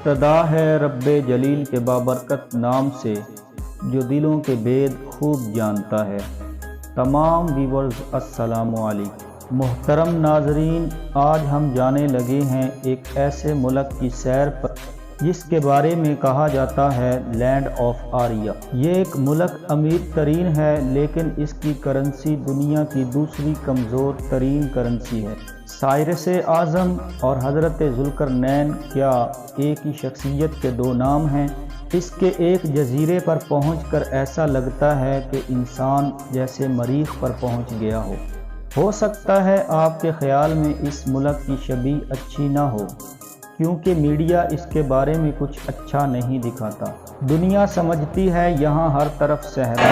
ابتدا ہے رب جلیل کے بابرکت نام سے جو دلوں کے بید خوب جانتا ہے۔ تمام ویورز السلام علیکم۔ محترم ناظرین، آج ہم جانے لگے ہیں ایک ایسے ملک کی سیر پر جس کے بارے میں کہا جاتا ہے لینڈ آف آریہ۔ یہ ایک ملک امیر ترین ہے لیکن اس کی کرنسی دنیا کی دوسری کمزور ترین کرنسی ہے۔ سائرس اعظم اور حضرت ذوالقرنین کیا ایک ہی شخصیت کے دو نام ہیں؟ اس کے ایک جزیرے پر پہنچ کر ایسا لگتا ہے کہ انسان جیسے مریخ پر پہنچ گیا ہو سکتا ہے آپ کے خیال میں اس ملک کی شبیہ اچھی نہ ہو کیونکہ میڈیا اس کے بارے میں کچھ اچھا نہیں دکھاتا۔ دنیا سمجھتی ہے یہاں ہر طرف صحرا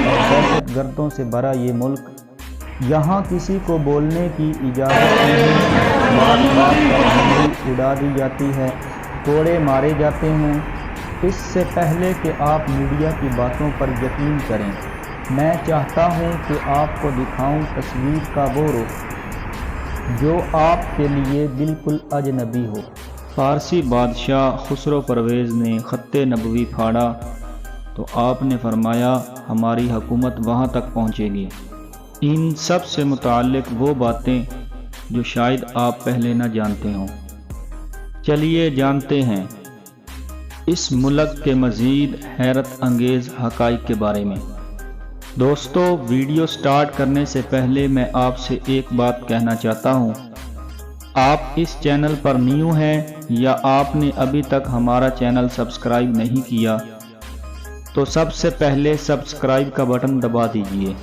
اور دہشت گردوں سے بھرا یہ ملک، یہاں کسی کو بولنے کی اجازت نہیں، بات پر ہنسی اڑا دی جاتی ہے، کوڑے مارے جاتے ہیں۔ اس سے پہلے کہ آپ میڈیا کی باتوں پر یقین کریں، میں چاہتا ہوں کہ آپ کو دکھاؤں تصویر کا وہ رخ جو آپ کے لیے بالکل اجنبی ہو۔ فارسی بادشاہ خسرو پرویز نے خط نبوی پھاڑا تو آپ نے فرمایا ہماری حکومت وہاں تک پہنچے گی۔ ان سب سے متعلق وہ باتیں جو شاید آپ پہلے نہ جانتے ہوں، چلیے جانتے ہیں اس ملک کے مزید حیرت انگیز حقائق کے بارے میں۔ دوستو، ویڈیو سٹارٹ کرنے سے پہلے میں آپ سے ایک بات کہنا چاہتا ہوں۔ آپ اس چینل پر نیو ہیں یا آپ نے ابھی تک ہمارا چینل سبسکرائب نہیں کیا تو سب سے پہلے سبسکرائب کا بٹن دبا دیجئے۔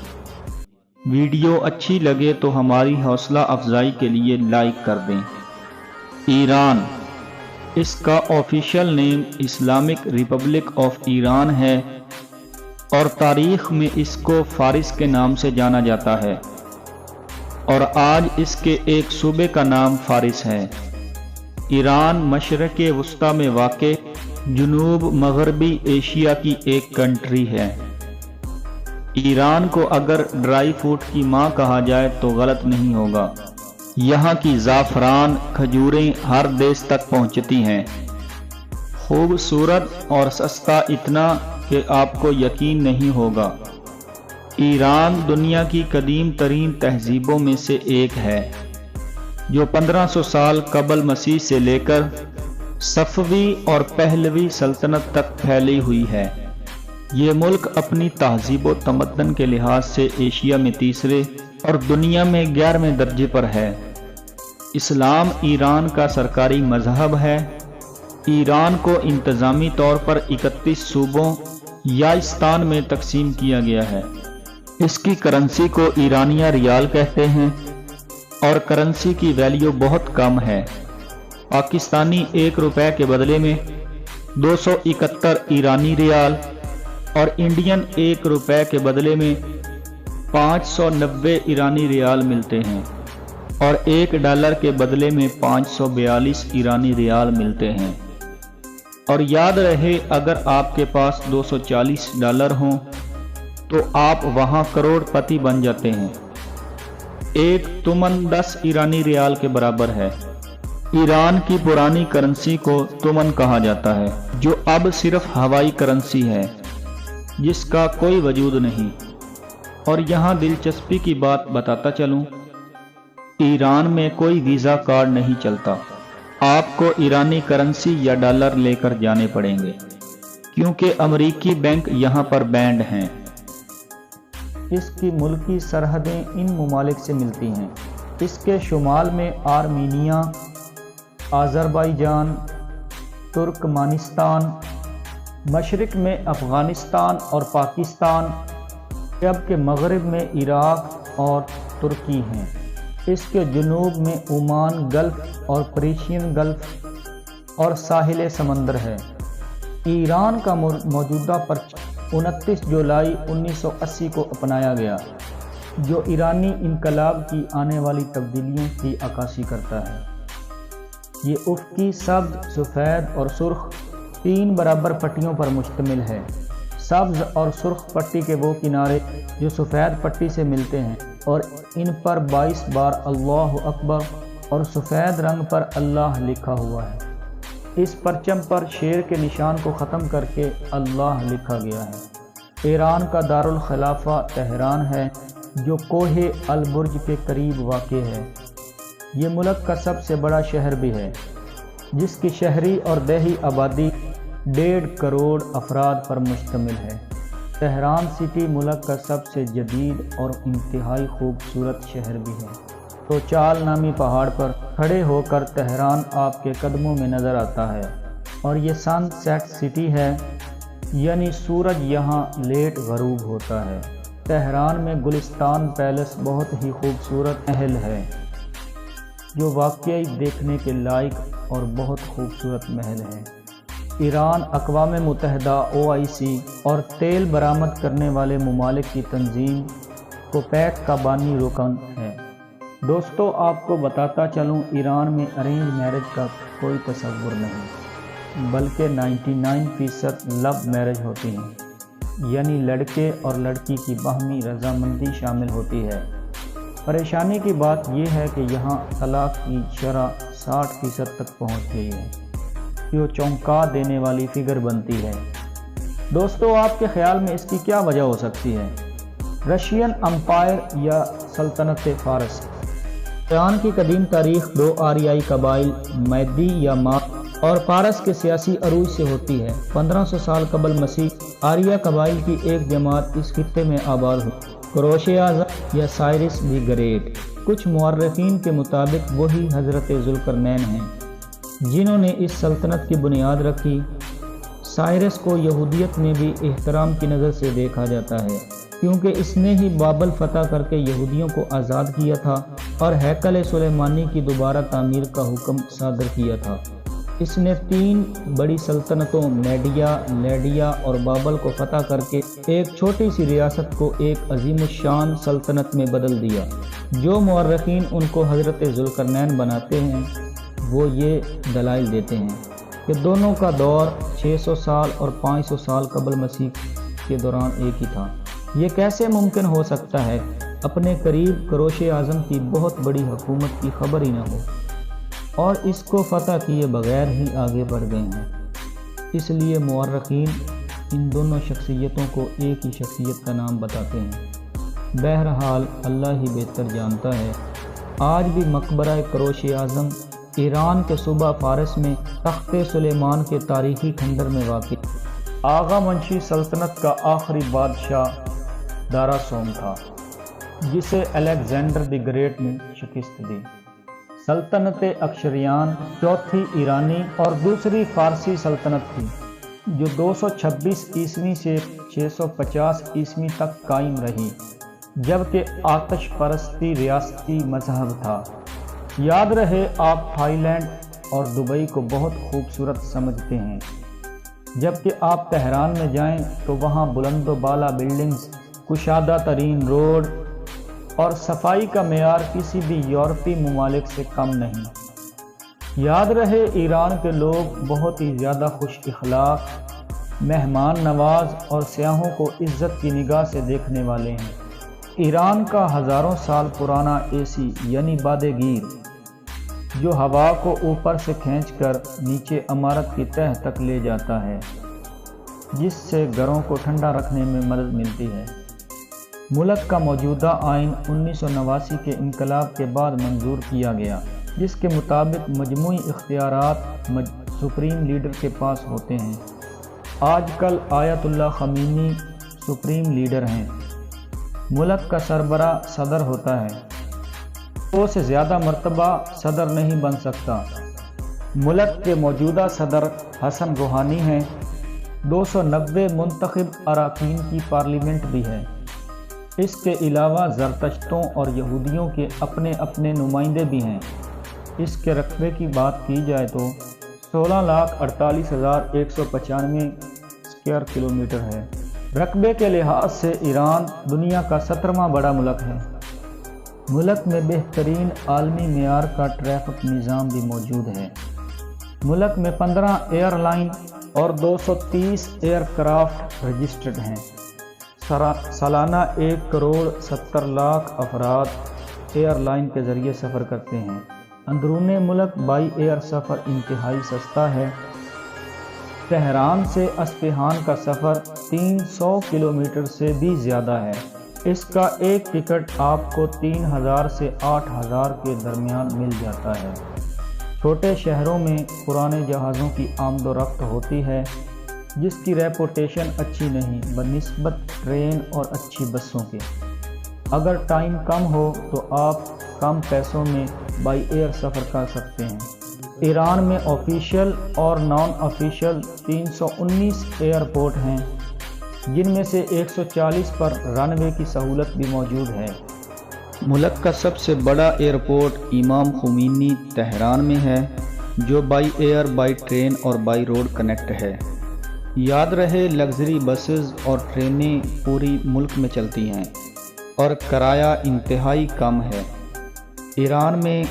ویڈیو اچھی لگے تو ہماری حوصلہ افزائی کے لیے لائک کر دیں۔ ایران، اس کا official name Islamic republic of Iran ہے اور تاریخ میں اس کو فارس کے نام سے جانا جاتا ہے اور آج اس کے ایک صوبے کا نام فارس ہے۔ ایران مشرق وسطی میں واقع جنوب مغربی ایشیا کی ایک کنٹری ہے۔ ایران کو اگر ڈرائی فروٹ کی ماں کہا جائے تو غلط نہیں ہوگا۔ یہاں کی زعفران کھجوریں ہر دیس تک پہنچتی ہیں۔ خوبصورت اور سستا اتنا کہ آپ کو یقین نہیں ہوگا۔ ایران دنیا کی قدیم ترین تہذیبوں میں سے ایک ہے جو 1500 سال قبل مسیح سے لے کر صفوی اور پہلوی سلطنت تک پھیلی ہوئی ہے۔ یہ ملک اپنی تہذیب و تمدن کے لحاظ سے ایشیا میں تیسرے اور دنیا میں 11ویں درجے پر ہے۔ اسلام ایران کا سرکاری مذہب ہے۔ ایران کو انتظامی طور پر 31 صوبوں یا استان میں تقسیم کیا گیا ہے۔ اس کی کرنسی کو ایرانیہ ریال کہتے ہیں اور کرنسی کی ویلیو بہت کم ہے۔ پاکستانی 1 روپے کے بدلے میں 271 ایرانی ریال اور انڈین 1 روپے کے بدلے میں 590 ایرانی ریال ملتے ہیں اور $1 کے بدلے میں 542 ایرانی ریال ملتے ہیں۔ اور یاد رہے، اگر آپ کے پاس $240 ہوں تو آپ وہاں کروڑ پتی بن جاتے ہیں۔ ایک تمن 10 ایرانی ریال کے برابر ہے۔ ایران کی پرانی کرنسی کو تمن کہا جاتا ہے جو اب صرف ہوائی کرنسی ہے جس کا کوئی وجود نہیں۔ اور یہاں دلچسپی کی بات بتاتا چلوں، ایران میں کوئی ویزا کارڈ نہیں چلتا۔ آپ کو ایرانی کرنسی یا ڈالر لے کر جانے پڑیں گے کیونکہ امریکی بینک یہاں پر بینڈ ہیں۔ اس کی ملکی سرحدیں ان ممالک سے ملتی ہیں۔ اس کے شمال میں آرمینیا، آذربائیجان، ترکمانستان، مشرق میں افغانستان اور پاکستان، جبکہ مغرب میں عراق اور ترکی ہیں۔ اس کے جنوب میں عمان گلف اور پرشین گلف اور ساحل سمندر ہے۔ ایران کا موجودہ پرچم 29 جولائی 1980 کو اپنایا گیا جو ایرانی انقلاب کی آنے والی تبدیلیوں کی عکاسی کرتا ہے۔ یہ افقی سبز، سفید اور سرخ 3 برابر پٹیوں پر مشتمل ہے۔ سبز اور سرخ پٹی کے وہ کنارے جو سفید پٹی سے ملتے ہیں اور ان پر 22 بار اللہ اکبر اور سفید رنگ پر اللہ لکھا ہوا ہے۔ اس پرچم پر شیر کے نشان کو ختم کر کے اللہ لکھا گیا ہے۔ ایران کا دارالخلافہ تہران ہے جو کوہ البرج کے قریب واقع ہے۔ یہ ملک کا سب سے بڑا شہر بھی ہے جس کی شہری اور دیہی آبادی 1.5 کروڑ افراد پر مشتمل ہے۔ تہران سٹی ملک کا سب سے جدید اور انتہائی خوبصورت شہر بھی ہے۔ تو چال نامی پہاڑ پر کھڑے ہو کر تہران آپ کے قدموں میں نظر آتا ہے، اور یہ سن سیٹ سٹی ہے، یعنی سورج یہاں لیٹ غروب ہوتا ہے۔ تہران میں گلستان پیلس بہت ہی خوبصورت محل ہے جو واقعی دیکھنے کے لائق اور بہت خوبصورت محل ہے۔ ایران اقوام متحدہ OIC اور تیل برآمد کرنے والے ممالک کی تنظیم کوپیک کا بانی رکن ہے۔ دوستو، آپ کو بتاتا چلوں، ایران میں ارینج میرج کا کوئی تصور نہیں، بلکہ 99% لو میرج ہوتی ہیں، یعنی لڑکے اور لڑکی کی باہمی رضامندی شامل ہوتی ہے۔ پریشانی کی بات یہ ہے کہ یہاں طلاق کی شرح 60% تک پہنچ گئی ہے، جو چونکا دینے والی فگر بنتی ہے۔ دوستو، آپ کے خیال میں اس کی کیا وجہ ہو سکتی ہے؟ رشین امپائر یا سلطنت فارس؟ ایران کی قدیم تاریخ 2 آریائی قبائل میدی یا ماد اور پارس کے سیاسی عروج سے ہوتی ہے۔ 1500 سال قبل مسیح آریہ قبائل کی ایک جماعت اس خطے میں آباد ہوئی، کروشے اعظم یا سائرس دی گریٹ۔ کچھ مورخین کے مطابق وہی حضرت ذوالقرنین ہیں جنہوں نے اس سلطنت کی بنیاد رکھی۔ سائرس کو یہودیت میں بھی احترام کی نظر سے دیکھا جاتا ہے، کیونکہ اس نے ہی بابل فتح کر کے یہودیوں کو آزاد کیا تھا اور ہیکل سلیمانی کی دوبارہ تعمیر کا حکم صادر کیا تھا۔ اس نے 3 بڑی سلطنتوں میڈیا، لیڈیا اور بابل کو فتح کر کے ایک چھوٹی سی ریاست کو ایک عظیم الشان سلطنت میں بدل دیا۔ جو مورخین ان کو حضرت ذوالقرنین بناتے ہیں وہ یہ دلائل دیتے ہیں کہ دونوں کا دور 600 سال اور 500 سال قبل مسیح کے دوران ایک ہی تھا۔ یہ کیسے ممکن ہو سکتا ہے؟ اپنے قریب کروشے اعظم کی بہت بڑی حکومت کی خبر ہی نہ ہو اور اس کو فتح کیے بغیر ہی آگے بڑھ گئے ہیں۔ اس لیے مورخین ان دونوں شخصیتوں کو ایک ہی شخصیت کا نام بتاتے ہیں۔ بہرحال اللہ ہی بہتر جانتا ہے۔ آج بھی مقبرہ کروشے اعظم ایران کے صوبہ فارس میں تخت سلیمان کے تاریخی کھنڈر میں واقع۔ آغا منشی سلطنت کا آخری بادشاہ دارا سوم تھا، جسے الیگزینڈر دی گریٹ نے شکست دی۔ سلطنت اکشریان چوتھی ایرانی اور دوسری فارسی سلطنت تھی، جو 226 عیسوی سے 650 عیسوی تک قائم رہی، جبکہ آتش پرستی ریاستی مذہب تھا۔ یاد رہے، آپ تھائی لینڈ اور دبئی کو بہت خوبصورت سمجھتے ہیں، جبکہ آپ تہران میں جائیں تو وہاں بلند و بالا بلڈنگز، کشادہ ترین روڈ اور صفائی کا معیار کسی بھی یورپی ممالک سے کم نہیں۔ یاد رہے، ایران کے لوگ بہت ہی زیادہ خوش اخلاق، مہمان نواز اور سیاحوں کو عزت کی نگاہ سے دیکھنے والے ہیں۔ ایران کا ہزاروں سال پرانا AC یعنی باد گیر، جو ہوا کو اوپر سے کھینچ کر نیچے عمارت کی تہہ تک لے جاتا ہے، جس سے گھروں کو ٹھنڈا رکھنے میں مدد ملتی ہے۔ ملک کا موجودہ آئین 1989 کے انقلاب کے بعد منظور کیا گیا، جس کے مطابق مجموعی اختیارات سپریم لیڈر کے پاس ہوتے ہیں۔ آج کل آیت اللہ خمینی سپریم لیڈر ہیں۔ ملک کا سربراہ صدر ہوتا ہے، 2 سے زیادہ مرتبہ صدر نہیں بن سکتا۔ ملک کے موجودہ صدر حسن روحانی ہیں۔ 290 منتخب اراکین کی پارلیمنٹ بھی ہے۔ اس کے علاوہ زرتشتوں اور یہودیوں کے اپنے اپنے نمائندے بھی ہیں۔ اس کے رقبے کی بات کی جائے تو 16,48,195 اسکوائر کلومیٹر ہے۔ رقبے کے لحاظ سے ایران دنیا کا 17واں بڑا ملک ہے۔ ملک میں بہترین عالمی معیار کا ٹریفک نظام بھی موجود ہے۔ ملک میں 15 ایئر لائن اور 230 ایئر کرافٹ رجسٹرڈ ہیں۔ سالانہ 1,70,00,000 افراد ایئر لائن کے ذریعے سفر کرتے ہیں۔ اندرون ملک بائی ایئر سفر انتہائی سستا ہے۔ تہران سے اصفہان کا سفر 300 کلومیٹر سے بھی زیادہ ہے۔ اس کا ایک ٹکٹ آپ کو 3000 سے 8000 کے درمیان مل جاتا ہے۔ چھوٹے شہروں میں پرانے جہازوں کی آمد و رفت ہوتی ہے، جس کی ریپوٹیشن اچھی نہیں بنسبت ٹرین اور اچھی بسوں کے۔ اگر ٹائم کم ہو تو آپ کم پیسوں میں بائی ایئر سفر کر سکتے ہیں۔ ایران میں آفیشیل اور نان آفیشیل 319 ایئرپورٹ ہیں، جن میں سے 140 پر رن وے کی سہولت بھی موجود ہے۔ ملک کا سب سے بڑا ایئرپورٹ امام خمینی تہران میں ہے، جو بائی ایئر، بائی ٹرین اور بائی روڈ کنیکٹ ہے۔ یاد رہے لگژری بسز اور ٹرینیں پوری ملک میں چلتی ہیں اور کرایہ انتہائی کم ہے۔ ایران میں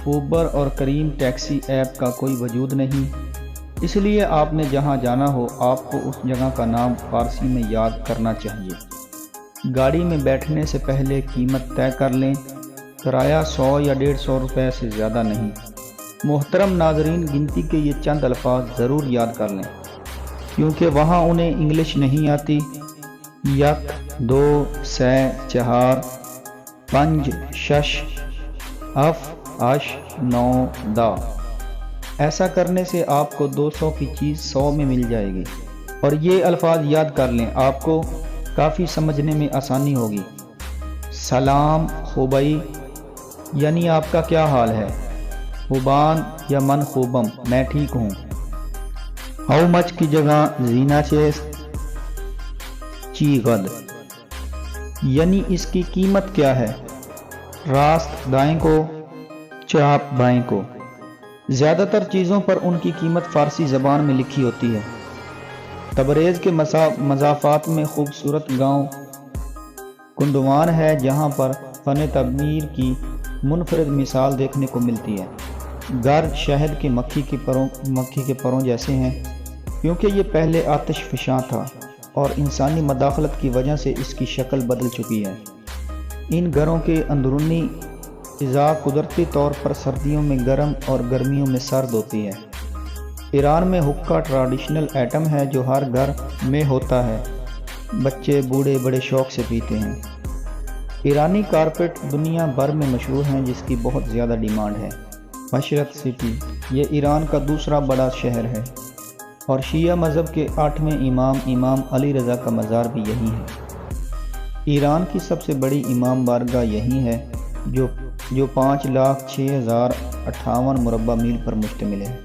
اوبر اور کریم ٹیکسی ایپ کا کوئی وجود نہیں، اس لیے آپ نے جہاں جانا ہو آپ کو اس جگہ کا نام فارسی میں یاد کرنا چاہیے۔ گاڑی میں بیٹھنے سے پہلے قیمت طے کر لیں، کرایہ 100 یا 150 روپے سے زیادہ نہیں۔ محترم ناظرین، گنتی کے یہ چند الفاظ ضرور یاد کر لیں، کیونکہ وہاں انہیں انگلش نہیں آتی۔ 1 2 3 4 5 6 8 9 10۔ ایسا کرنے سے آپ کو 200 کی چیز 100 میں مل جائے گی، اور یہ الفاظ یاد کر لیں، آپ کو کافی سمجھنے میں آسانی ہوگی۔ سلام خوبئی یعنی آپ کا کیا حال ہے؟ خوبان یا من خوبم میں ٹھیک ہوں۔ ہاؤ مچ کی جگہ زینا چیست چی غد یعنی اس کی قیمت کیا ہے؟ راست دائیں کو، چاپ بائیں کو۔ زیادہ تر چیزوں پر ان کی قیمت فارسی زبان میں لکھی ہوتی ہے۔ تبریز کے مضافات میں خوبصورت گاؤں کندوان ہے، جہاں پر فن تعمیر کی منفرد مثال دیکھنے کو ملتی ہے۔ گھر شہد کے مکھی کے پروں جیسے ہیں، کیونکہ یہ پہلے آتش فشاں تھا اور انسانی مداخلت کی وجہ سے اس کی شکل بدل چکی ہے۔ ان گھروں کے اندرونی فضا قدرتی طور پر سردیوں میں گرم اور گرمیوں میں سرد ہوتی ہے۔ ایران میں حقہ ٹریڈیشنل آئٹم ہے جو ہر گھر میں ہوتا ہے، بچے بوڑھے بڑے شوق سے پیتے ہیں۔ ایرانی کارپیٹ دنیا بھر میں مشہور ہیں، جس کی بہت زیادہ ڈیمانڈ ہے۔ مشرق سٹی یہ ایران کا دوسرا بڑا شہر ہے، اور شیعہ مذہب کے 8ویں امام علی رضا کا مزار بھی یہی ہے۔ ایران کی سب سے بڑی امام بارگاہ یہی ہے، جو 5,06,058 مربع میل پر مشتمل ہے۔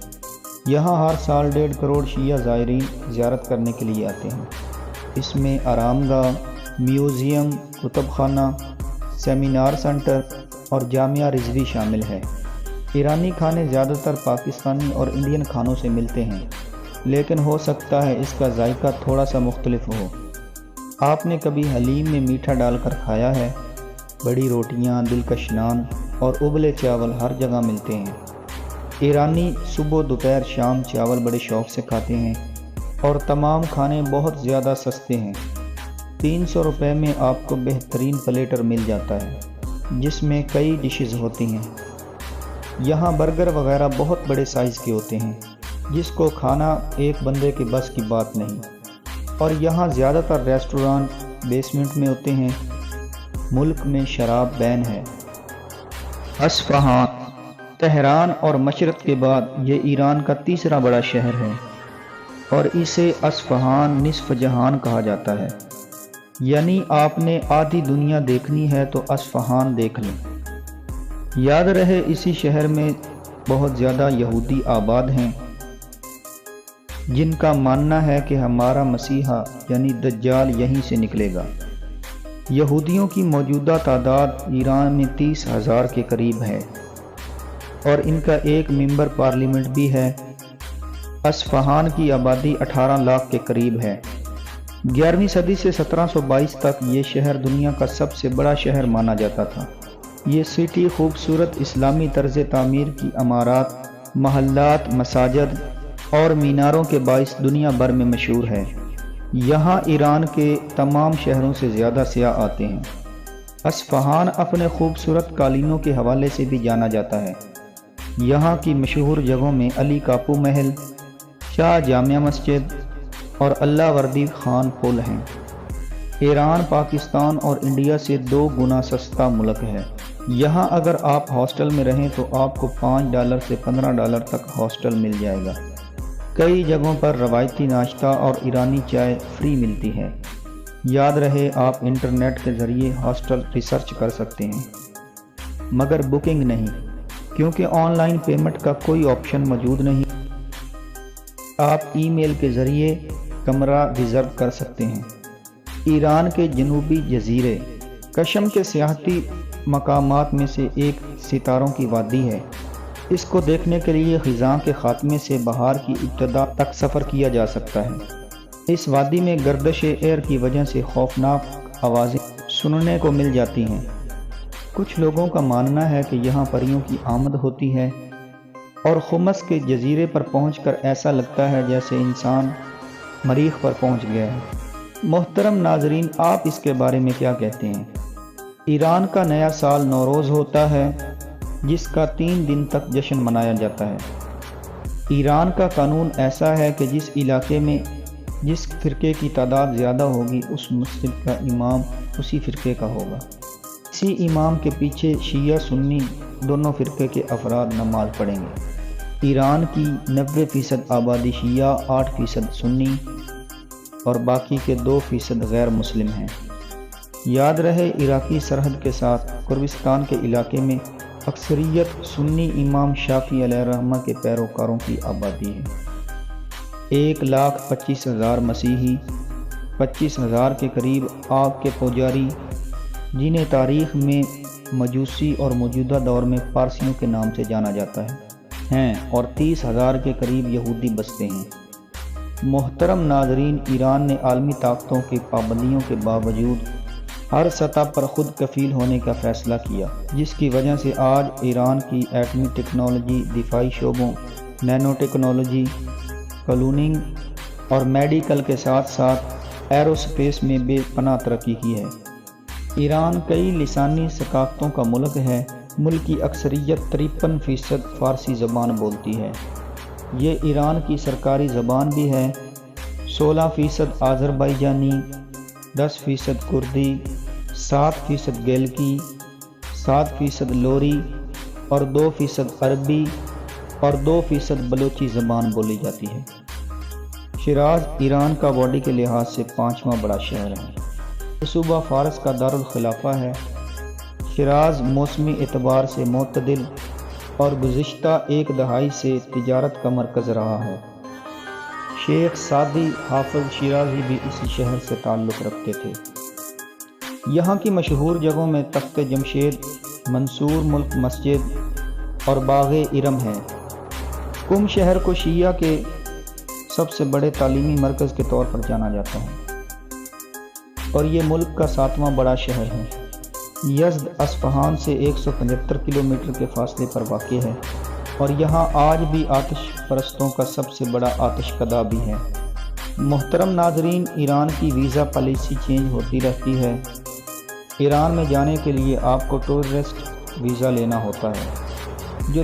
یہاں ہر سال 1.5 کروڑ شیعہ زائرین زیارت کرنے کے لیے آتے ہیں۔ اس میں آرام گاہ، میوزیم، کتب خانہ، سیمینار سینٹر اور جامعہ رضوی شامل ہے۔ ایرانی کھانے زیادہ تر پاکستانی اور انڈین کھانوں سے ملتے ہیں، لیکن ہو سکتا ہے اس کا ذائقہ تھوڑا سا مختلف ہو۔ آپ نے کبھی حلیم میں میٹھا ڈال کر کھایا ہے؟ بڑی روٹیاں، دلکش نان اور ابلے چاول ہر جگہ ملتے ہیں۔ ایرانی صبح دوپہر شام چاول بڑے شوق سے کھاتے ہیں، اور تمام کھانے بہت زیادہ سستے ہیں۔ 300 روپے میں آپ کو بہترین پلیٹر مل جاتا ہے، جس میں کئی ڈشز ہوتی ہیں۔ یہاں برگر وغیرہ بہت بڑے سائز کے ہوتے ہیں، جس کو کھانا ایک بندے کے بس کی بات نہیں۔ اور یہاں زیادہ تر ریسٹورانٹ بیسمنٹ میں ہوتے ہیں۔ ملک میں شراب بین ہے۔ اصفہان تہران اور مشرق کے بعد یہ ایران کا تیسرا بڑا شہر ہے، اور اسے اصفہان نصف جہان کہا جاتا ہے۔ یعنی آپ نے آدھی دنیا دیکھنی ہے تو اصفہان دیکھ لیں۔ یاد رہے اسی شہر میں بہت زیادہ یہودی آباد ہیں، جن کا ماننا ہے کہ ہمارا مسیحا یعنی دجال یہیں سے نکلے گا۔ یہودیوں کی موجودہ تعداد ایران میں 30,000 کے قریب ہے، اور ان کا ایک ممبر پارلیمنٹ بھی ہے۔ اصفہان کی آبادی 18 لاکھ کے قریب ہے۔ 11ویں صدی سے 1722 تک یہ شہر دنیا کا سب سے بڑا شہر مانا جاتا تھا۔ یہ سٹی خوبصورت اسلامی طرز تعمیر کی عمارات، محلات، مساجد اور میناروں کے باعث دنیا بھر میں مشہور ہے۔ یہاں ایران کے تمام شہروں سے زیادہ سیاح آتے ہیں۔ اصفہان اپنے خوبصورت قالینوں کے حوالے سے بھی جانا جاتا ہے۔ یہاں کی مشہور جگہوں میں علی کاپو محل، شاہ جامع مسجد اور اللہ وردی خان پل ہیں۔ ایران پاکستان اور انڈیا سے 2 گنا سستا ملک ہے۔ یہاں اگر آپ ہاسٹل میں رہیں تو آپ کو $5 سے $15 تک ہاسٹل مل جائے گا۔ کئی جگہوں پر روایتی ناشتہ اور ایرانی چائے فری ملتی ہے۔ یاد رہے آپ انٹرنیٹ کے ذریعے ہاسٹل ریسرچ کر سکتے ہیں، مگر بکنگ نہیں، کیونکہ آن لائن پیمنٹ کا کوئی آپشن موجود نہیں۔ آپ ای میل کے ذریعے کمرہ ریزرو کر سکتے ہیں۔ ایران کے جنوبی جزیرے کشم کے سیاحتی مقامات میں سے ایک ستاروں کی وادی ہے۔ اس کو دیکھنے کے لیے خزاں کے خاتمے سے بہار کی ابتدا تک سفر کیا جا سکتا ہے۔ اس وادی میں گردش ایئر کی وجہ سے خوفناک آوازیں سننے کو مل جاتی ہیں۔ کچھ لوگوں کا ماننا ہے کہ یہاں پریوں کی آمد ہوتی ہے اور خمس کے جزیرے پر پہنچ کر ایسا لگتا ہے جیسے انسان مریخ پر پہنچ گیا ہے۔ محترم ناظرین، آپ اس کے بارے میں کیا کہتے ہیں؟ ایران کا نیا سال نوروز ہوتا ہے، جس کا 3 دن تک جشن منایا جاتا ہے۔ ایران کا قانون ایسا ہے کہ جس علاقے میں جس فرقے کی تعداد زیادہ ہوگی اس مسجد کا امام اسی فرقے کا ہوگا۔ اسی امام کے پیچھے شیعہ سنی دونوں فرقے کے افراد نماز پڑھیں گے۔ ایران کی 90% آبادی شیعہ، 8% سنی اور باقی کے 2% غیر مسلم ہیں۔ یاد رہے عراقی سرحد کے ساتھ کردستان کے علاقے میں اکثریت سنی امام شافعی علیہ الرحمہ کے پیروکاروں کی آبادی ہے۔ 1,25,000 مسیحی، 25,000 کے قریب آگ کے پجاری، جنہیں تاریخ میں مجوسی اور موجودہ دور میں پارسیوں کے نام سے جانا جاتا ہے ہیں اور 30,000 کے قریب یہودی بستے ہیں۔ محترم ناظرین، ایران نے عالمی طاقتوں کی پابندیوں کے باوجود ہر سطح پر خود کفیل ہونے کا فیصلہ کیا، جس کی وجہ سے آج ایران کی ایٹمی ٹیکنالوجی، دفاعی شعبوں، نینو ٹیکنالوجی، کلوننگ اور میڈیکل کے ساتھ ساتھ ایرو سپیس میں بے پناہ ترقی کی ہے۔ ایران کئی لسانی ثقافتوں کا ملک ہے۔ ملک کی اکثریت 53% فارسی زبان بولتی ہے۔ یہ ایران کی سرکاری زبان بھی ہے۔ 16% آذربائیجانی، 10% کردی، 7% گیلکی، 7% لوری اور 2% عربی اور 2% بلوچی زبان بولی جاتی ہے۔ شیراز ایران کا آبادی کے لحاظ سے 5واں بڑا شہر ہے۔ یہ صوبہ فارس کا دارالخلافہ ہے۔ شیراز موسمی اعتبار سے معتدل اور گزشتہ 1 دہائی سے تجارت کا مرکز رہا ہے۔ شیخ سعدی حافظ شیرازی بھی اسی شہر سے تعلق رکھتے تھے۔ یہاں کی مشہور جگہوں میں تخت جمشید، منصور ملک مسجد اور باغ ارم ہے۔ قم شہر کو شیعہ کے سب سے بڑے تعلیمی مرکز کے طور پر جانا جاتا ہے اور یہ ملک کا 7واں بڑا شہر ہے۔ یزد اصفہان سے 175 کلومیٹر کے فاصلے پر واقع ہے اور یہاں آج بھی آتش پرستوں کا سب سے بڑا آتش کدہ بھی ہے۔ محترم ناظرین، ایران کی ویزا پالیسی چینج ہوتی رہتی ہے۔ ایران میں جانے کے لیے آپ کو ٹورسٹ ویزا لینا ہوتا ہے، جو